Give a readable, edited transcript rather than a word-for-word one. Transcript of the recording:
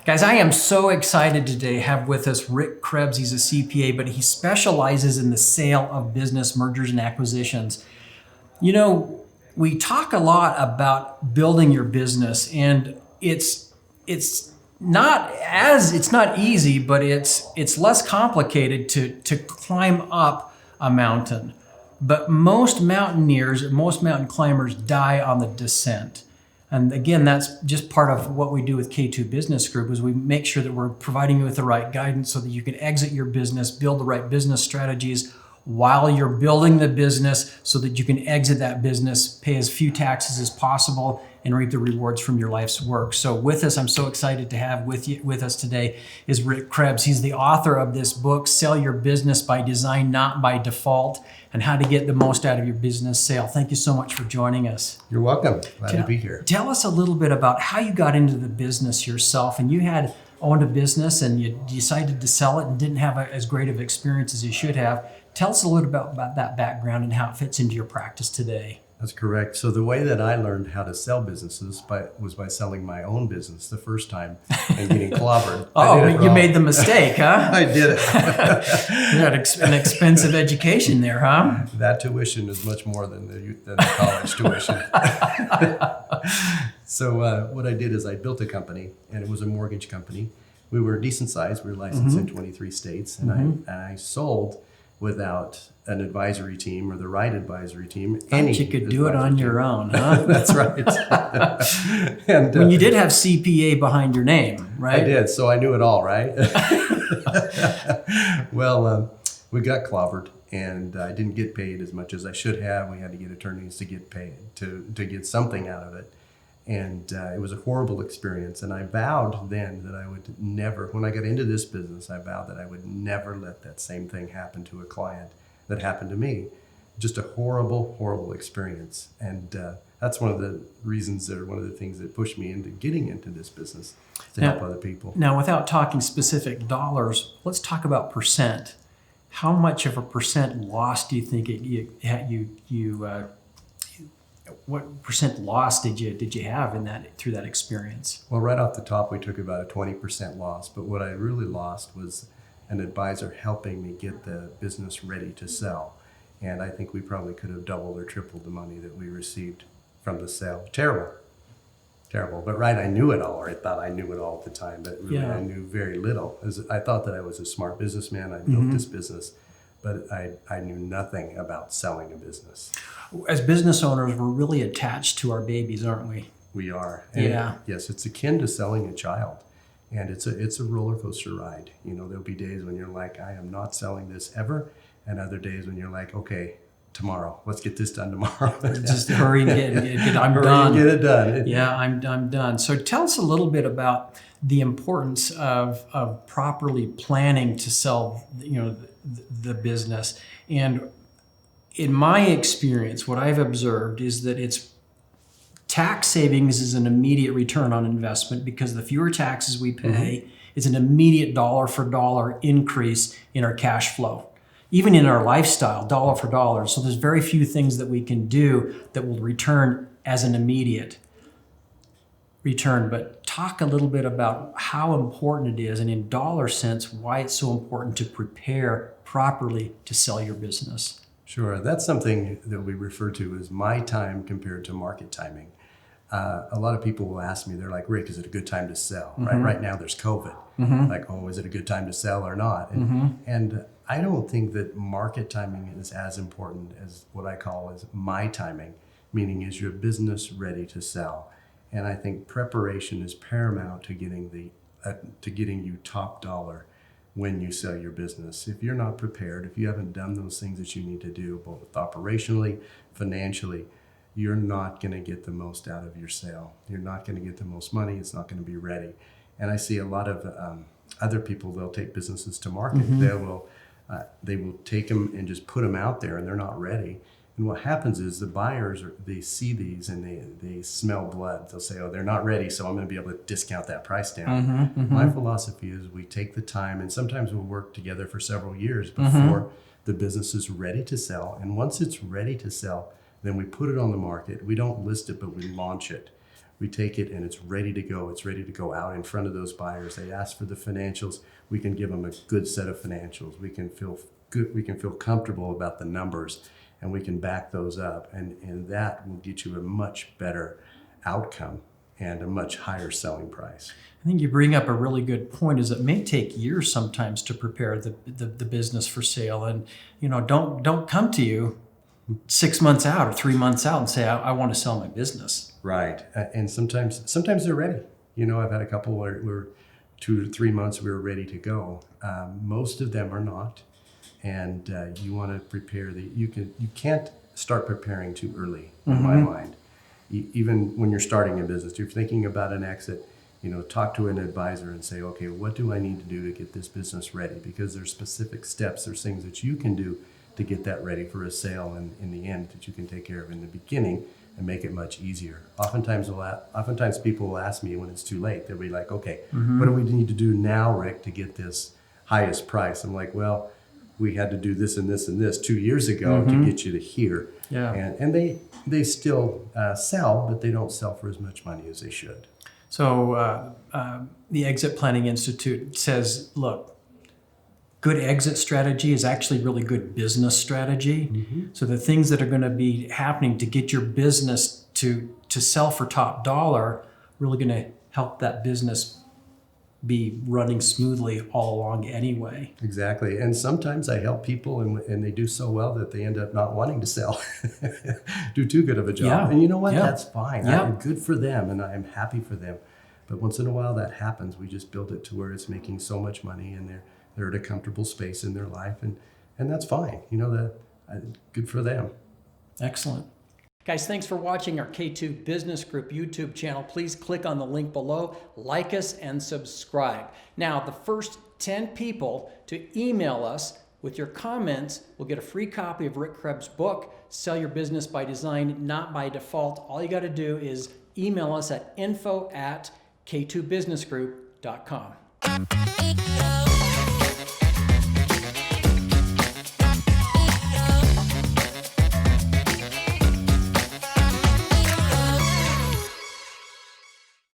Guys, I am so excited today to have with us Rick Krebs. He's a CPA, but he specializes in the sale of business mergers and acquisitions. You know, we talk a lot about building your business, and it's not easy, but it's less complicated to climb up a mountain. But most mountaineers, most mountain climbers die on the descent. And again, that's just part of what we do with K2 Business Group is we make sure that we're providing you with the right guidance so that you can exit your business, build the right business strategies while you're building the business so that you can exit that business, pay as few taxes as possible, and reap the rewards from your life's work. So with us, I'm so excited to have with us today is Rick Krebs. He's the author of this book, Sell Your Business by Design, Not by Default, and how to get the most out of your business sale. Thank you so much for joining us. You're welcome. Glad to be here. Tell us a little bit about how you got into the business yourself. And you had owned a business and you decided to sell it and didn't have as great of experience as you should have. Tell us a little bit about that background and how it fits into your practice today. That's correct. So the way that I learned how to sell businesses was by selling my own business the first time and getting clobbered. Oh, you made the mistake, huh? I did it. You had an expensive education there, huh? That tuition is much more than the college tuition. So what I did is I built a company, and it was a mortgage company. We were decent size. We were licensed in 23 states, and I sold without an advisory team or the right advisory team. You could do it on your own, huh? That's right. And when you did have CPA behind your name, right? I did, so I knew it all, right? Well, we got clobbered, and I didn't get paid as much as I should have. We had to get attorneys to get paid, to get something out of it. And it was a horrible experience. And I vowed then that I would never, when I got into this business, I vowed that I would never let that same thing happen to a client that happened to me. Just a horrible, horrible experience. And that's one of the reasons, or one of the things that pushed me into getting into this business, to help other people. Now, without talking specific dollars, let's talk about percent. How much of a percent loss do you think what percent loss did you have through that experience? Well, right off the top, we took about a 20% loss. But what I really lost was an advisor helping me get the business ready to sell. And I think we probably could have doubled or tripled the money that we received from the sale. Terrible. But right, I knew it all, or I thought I knew it all at the time, but really I knew very little. I thought that I was a smart businessman. I built this business, but I knew nothing about selling a business. As business owners, we're really attached to our babies, aren't we? We are. And yes, it's akin to selling a child. And it's a roller coaster ride. You know, there'll be days when you're like, I am not selling this ever. And other days when you're like, okay, tomorrow, let's get this done tomorrow. Just hurry and get I'm hurry done. And get it done. Yeah, I'm done. So tell us a little bit about the importance of properly planning to sell, the business. And in my experience, what I've observed is that it's tax savings is an immediate return on investment because the fewer taxes we pay, it's an immediate dollar for dollar increase in our cash flow, even in our lifestyle, dollar for dollar. So there's very few things that we can do that will return as an immediate return. But talk a little bit about how important it is, and in dollar sense, why it's so important to prepare properly to sell your business. Sure. That's something that we refer to as my time compared to market timing. A lot of people will ask me, they're like, Rick, is it a good time to sell? Right now there's COVID. Like, oh, is it a good time to sell or not? And I don't think that market timing is as important as what I call as my timing, meaning is your business ready to sell. And I think preparation is paramount to getting you top dollar when you sell your business. If you're not prepared, if you haven't done those things that you need to do, both operationally, financially, you're not going to get the most out of your sale. You're not going to get the most money. It's not going to be ready. And I see a lot of other people, they'll take businesses to market. They will take them and just put them out there, and they're not ready. And what happens is the buyers, they see these and they smell blood. They'll say, oh, they're not ready, so I'm going to be able to discount that price down. My philosophy is we take the time, and sometimes we'll work together for several years before the business is ready to sell. And once it's ready to sell, then we put it on the market. We don't list it, but we launch it. We take it and it's ready to go. It's ready to go out in front of those buyers. They ask for the financials. We can give them a good set of financials. We can feel good. We can feel comfortable about the numbers, and we can back those up. And that will get you a much better outcome and a much higher selling price. I think you bring up a really good point. Is it may take years sometimes to prepare the business for sale, and don't come to you 6 months out or 3 months out and say I want to sell my business. Right, and sometimes they're ready. I've had a couple where we're 2 to 3 months we were ready to go. Most of them are not, and you want to prepare. You can't start preparing too early, in my mind. Even when you're starting a business, you're thinking about an exit. Talk to an advisor and say, okay, what do I need to do to get this business ready? Because there's specific steps, there's things that you can do to get that ready for a sale, and in the end that you can take care of in the beginning and make it much easier. Oftentimes people will ask me when it's too late. They'll be like, okay, what do we need to do now, Rick, to get this highest price? I'm like, well, we had to do this and this and this 2 years ago to get you to here. Yeah. And they still sell, but they don't sell for as much money as they should. So the Exit Planning Institute says, look, good exit strategy is actually really good business strategy. So the things that are going to be happening to get your business to sell for top dollar, really going to help that business be running smoothly all along anyway. Exactly. And sometimes I help people and they do so well that they end up not wanting to sell, do too good of a job. Yeah. And you know what? Yeah. That's fine. Yeah. I'm good for them and I'm happy for them. But once in a while that happens. We just build it to where it's making so much money and they're at a comfortable space in their life. And that's fine. Good for them. Excellent. Guys, thanks for watching our K2 Business Group YouTube channel. Please click on the link below, like us, and subscribe. Now, the first 10 people to email us with your comments will get a free copy of Rick Krebs' book, Sell Your Business by Design, Not by Default. All you got to do is email us at info@k2businessgroup.com.